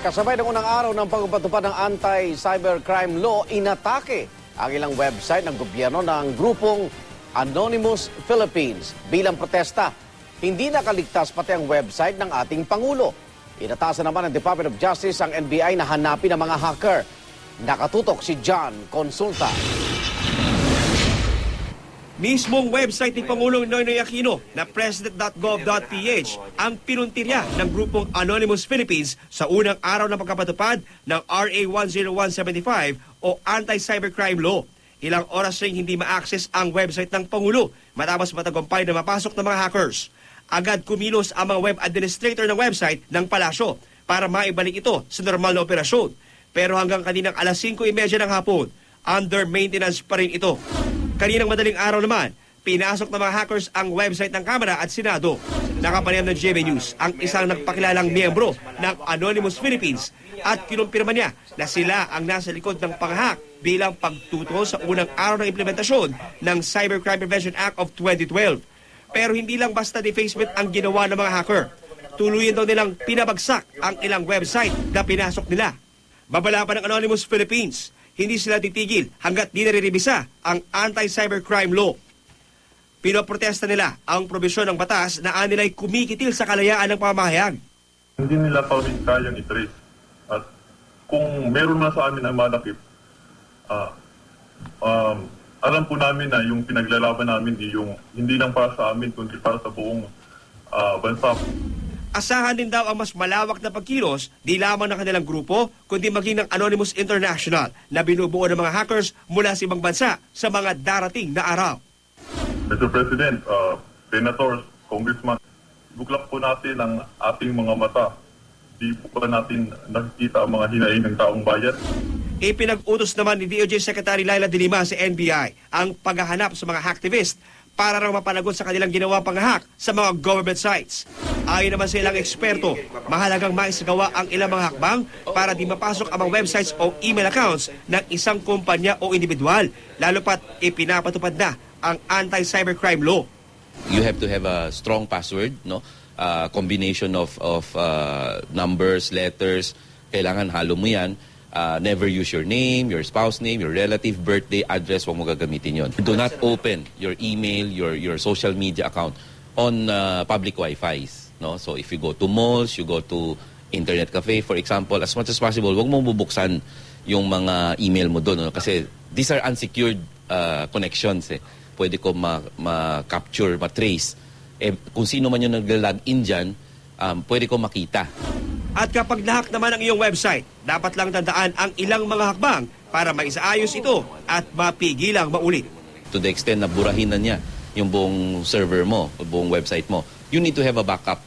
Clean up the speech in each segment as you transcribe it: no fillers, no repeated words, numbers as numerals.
Kasabay ng unang araw ng pagpapatupad ng anti-cybercrime law, inatake ang ilang website ng gobyerno ng grupong Anonymous Philippines. Bilang protesta, hindi nakaligtas pati ang website ng ating Pangulo. Inatasan naman ng Department of Justice ang NBI na hanapin ang mga hacker. Nakatutok si John Consulta. Mismong website ni Pangulong Noynoy Aquino na president.gov.ph ang pinuntirya ng grupong Anonymous Philippines sa unang araw ng pagkapatupad ng RA 10175 o Anti-Cybercrime Law. Ilang oras ring hindi ma-access ang website ng Pangulo matapos matagumpay na mapasok ng mga hackers. Agad kumilos ang mga web administrator ng website ng palasyo para maibalik ito sa normal na operasyon. Pero hanggang kaninang alas 5:30 ng hapon, under maintenance pa rin ito. Kaninang madaling araw naman, pinasok ng mga hackers ang website ng Kamara at Senado. Nakapanayam ng GMA News ang isang nagpakilalang miyembro ng Anonymous Philippines at kinumpirma niya na sila ang nasa likod ng panghack bilang pagtuto sa unang araw ng implementasyon ng Cybercrime Prevention Act of 2012. Pero hindi lang basta defacement ang ginawa ng mga hacker. Tuluyan daw nilang pinabagsak ang ilang website na pinasok nila. Babala pa ng Anonymous Philippines, hindi sila titigil hanggat di nariribisa ang anti-cybercrime law. Pinoprotesta nila ang probisyon ng batas na anilay kumikitil sa kalayaan ng pamahayag. Hindi nila pa rin kayang i-trace. At kung meron man sa amin ang malakip, alam po namin na yung pinaglalaban namin hindi lang para sa amin, kundi para sa buong bansa. Asahan din daw ang mas malawak na pagkilos, di lamang ng kanilang grupo, kundi maging ng Anonymous International na binubuo ng mga hackers mula sa ibang bansa sa mga darating na araw. Mr. President, Senators, Congressman, buklak po natin ang ating mga mata. Di po ba natin nakikita ang mga hinaing ng taong bayan? Ipinag-utos naman ni DOJ Secretary Laila De Lima sa NBI ang paghahanap sa mga hacktivist para raw mapanagot sa kanilang ginawa pang-hack sa mga government sites. Ayon naman sa ilang eksperto, mahalagang maisagawa ang ilang mga hakbang para di mapasok ang mga websites o email accounts ng isang kumpanya o individual, lalo pat ipinapatupad na ang anti-cybercrime law. You have to have a strong password, no? Combination of numbers, letters. Kailangan halo mo yan. Never use your name, your spouse name, your relative, birthday, address. Huwag mo gagamitin yon. Do not open your email, your social media account on public Wi-Fi's. No? So if you go to malls, you go to internet cafe, for example, as much as possible, huwag mo bubuksan yung mga email mo doon. No? Kasi these are unsecured connections. Pwede ko ma-capture, ma-trace. Kung sino man yung nag-log-in dyan, pwede ko makita. At kapag nahack naman ang iyong website, dapat lang tandaan ang ilang mga hakbang para maisaayos ito at mapigilang maulit. To the extent na burahin na niya yung buong server mo, buong website mo, you need to have a backup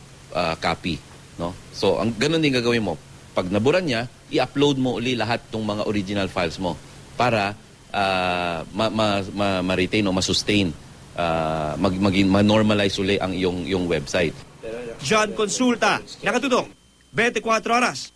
copy. No? So, ganun din gagawin mo. Pag nabura niya, i-upload mo uli lahat ng mga original files mo para ma-retain o ma-sustain, ma-normalize uli ang iyong website. John Consulta, nakatutok, 24 oras.